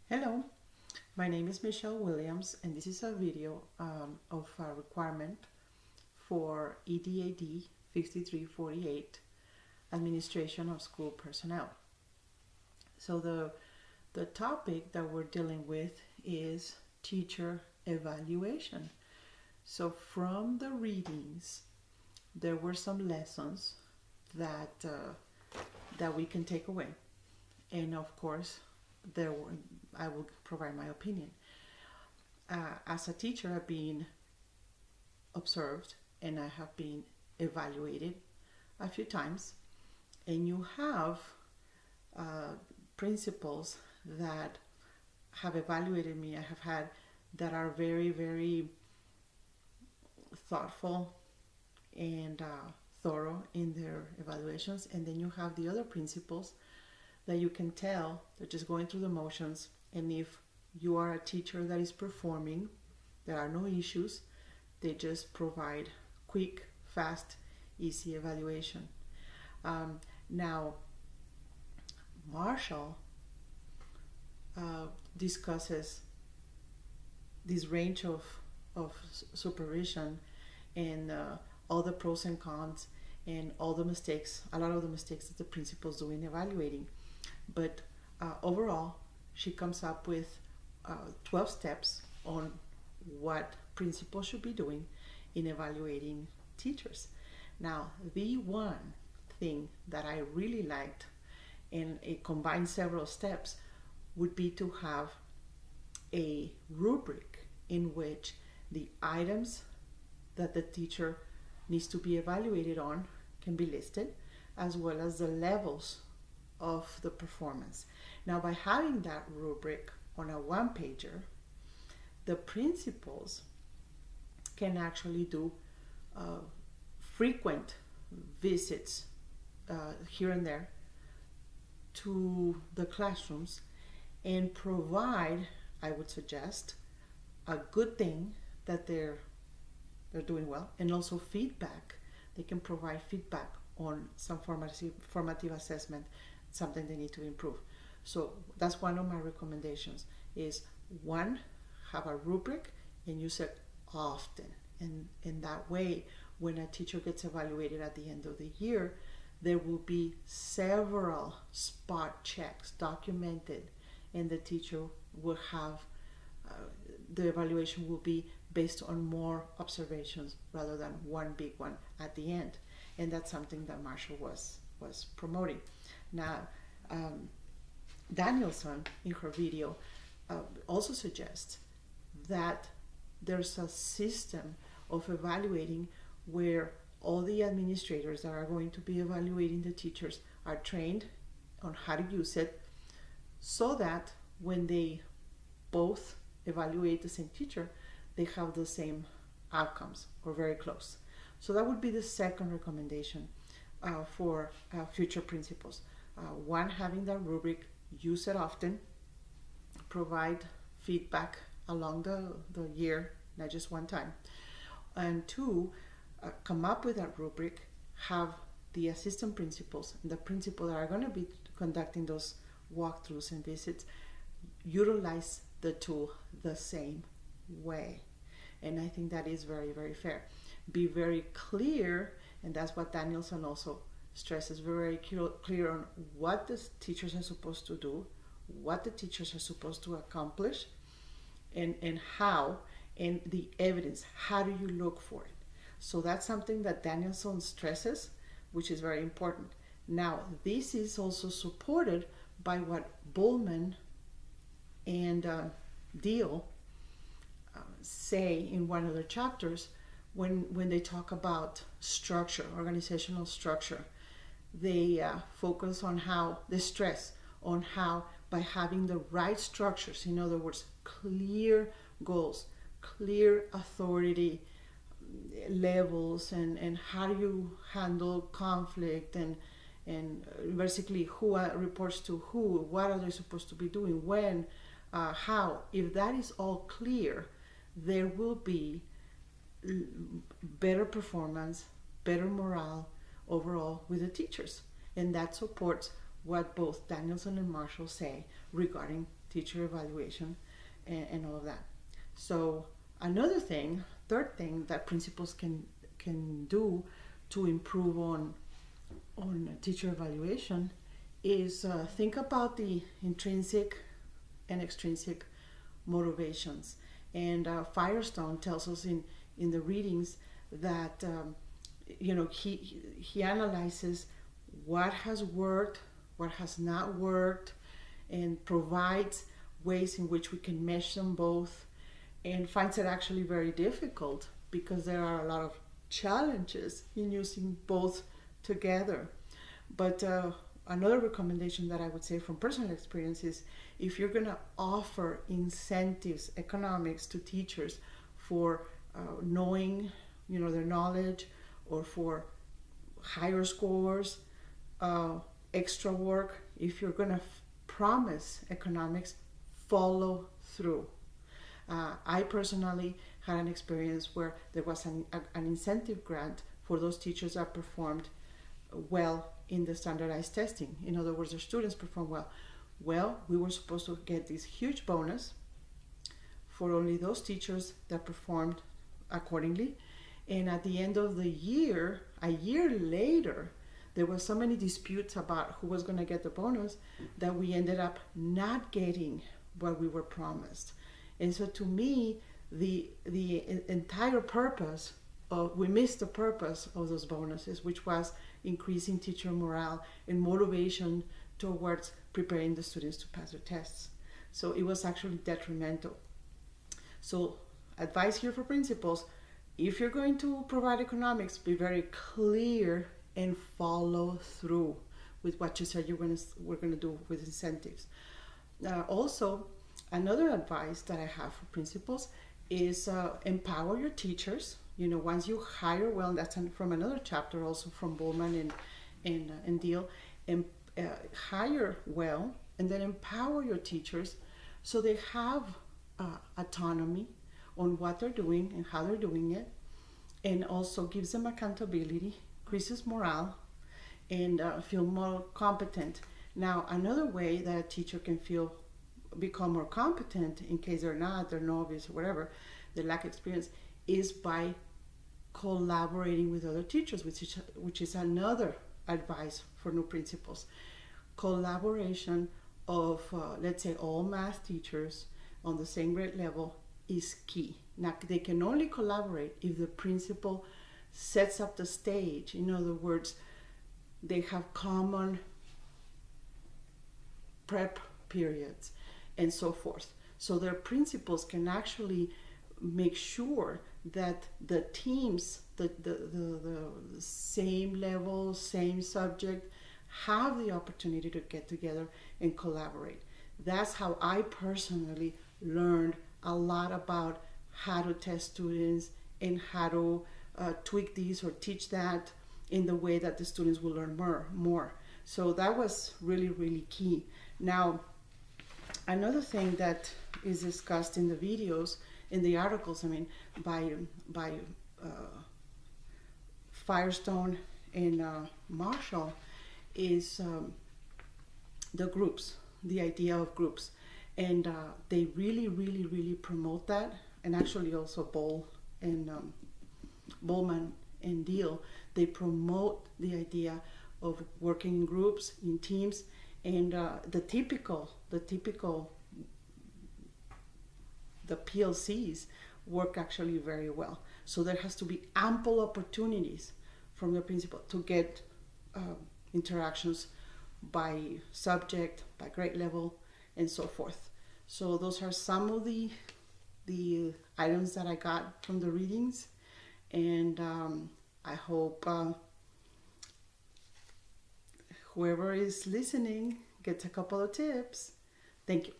Hello, my name is Michelle Williams, and this is a video of a requirement for EDAD 5348, Administration of School Personnel. So the topic that we're dealing with is teacher evaluation. So from the readings, there were some lessons that we can take away, and of course, I will provide my opinion. As a teacher, I've been observed and I have been evaluated a few times, and you have principals that have evaluated me. I have had that are very, very thoughtful and thorough in their evaluations, and then you have the other principals that you can tell they're just going through the motions, and if you are a teacher that is performing, there are no issues. They just provide quick, fast, easy evaluation. Now, Marshall discusses this range of supervision and all the pros and cons and all the mistakes, a lot of the mistakes that the principals do in evaluating. But overall, she comes up with 12 steps on what principals should be doing in evaluating teachers. Now, the one thing that I really liked, and it combines several steps, would be to have a rubric in which the items that the teacher needs to be evaluated on can be listed, as well as the levels of the performance. Now, by having that rubric on a one-pager, the principals can actually do frequent visits here and there to the classrooms and provide, I would suggest, a good thing that they're doing well, and also feedback. They can provide feedback on some formative assessment, something they need to improve. So that's one of my recommendations is, one, have a rubric and use it often. And in that way, when a teacher gets evaluated at the end of the year, there will be several spot checks documented, and the teacher will have, the evaluation will be based on more observations rather than one big one at the end. And that's something that Marshall was promoting. Now, Danielson in her video also suggests that there's a system of evaluating where all the administrators that are going to be evaluating the teachers are trained on how to use it, so that when they both evaluate the same teacher, they have the same outcomes or very close. So that would be the second recommendation for future principals. One, having that rubric, use it often, provide feedback along the year, not just one time. And two, come up with that rubric, have the assistant principals and the principal that are going to be conducting those walkthroughs and visits utilize the tool the same way. And I think that is very, very fair. Be very clear, and that's what Danielson also stresses, very clear on what the teachers are supposed to do, what the teachers are supposed to accomplish, and how, and the evidence. How do you look for it? So that's something that Danielson stresses, which is very important. Now, this is also supported by what Bullman and Deal say in one of their chapters when they talk about structure, organizational structure. They focus on how, they stress on how, by having the right structures, in other words, clear goals, clear authority levels, and how do you handle conflict, and basically who reports to who, what are they supposed to be doing, when, how. If that is all clear, there will be better performance, better morale overall with the teachers, and that supports what both Danielson and Marshall say regarding teacher evaluation and all of that. So another thing, third thing that principals can do to improve on teacher evaluation is think about the intrinsic and extrinsic motivations. And Firestone tells us in the readings that he analyzes what has worked, what has not worked, and provides ways in which we can mesh them both, and finds it actually very difficult because there are a lot of challenges in using both together. But another recommendation that I would say from personal experience is, if you're going to offer incentives, economics to teachers for knowing, their knowledge, or for higher scores, extra work, if you're going to promise economics, follow through. I personally had an experience where there was an incentive grant for those teachers that performed well in the standardized testing. In other words, their students performed well. Well, we were supposed to get this huge bonus for only those teachers that performed accordingly. And at the end of the year, a year later, there were so many disputes about who was going to get the bonus that we ended up not getting what we were promised. And so to me, the entire purpose we missed the purpose of those bonuses, which was increasing teacher morale and motivation towards preparing the students to pass their tests. So it was actually detrimental. So advice here for principals: if you're going to provide economics, be very clear and follow through with what you said we're going to do with incentives. Also, another advice that I have for principals is empower your teachers. Once you hire well, and that's from another chapter also from Bowman and Deal, and hire well, and then empower your teachers so they have autonomy on what they're doing and how they're doing it, and also gives them accountability, increases morale, and feel more competent. Now, another way that a teacher can become more competent, in case they're novice or whatever, they lack experience, is by collaborating with other teachers, which is another advice for new principals. Collaboration of, let's say, all math teachers on the same grade level is key. Now, they can only collaborate if the principal sets up the stage. In other words, they have common prep periods and so forth. So their principals can actually make sure that the teams, the same level, same subject, have the opportunity to get together and collaborate. That's how I personally learned a lot about how to test students and how to tweak these or teach that in the way that the students will learn more. So that was really, really key. Now, another thing that is discussed in the videos, in the articles, by Firestone and Marshall, is the groups, the idea of groups. And they really, really, really promote that. And actually also Bowman and Deal, they promote the idea of working in groups, in teams, and the PLCs work actually very well. So there has to be ample opportunities from the principal to get interactions by subject, by grade level, and so forth. So those are some of the items that I got from the readings, and I hope whoever is listening gets a couple of tips. Thank you.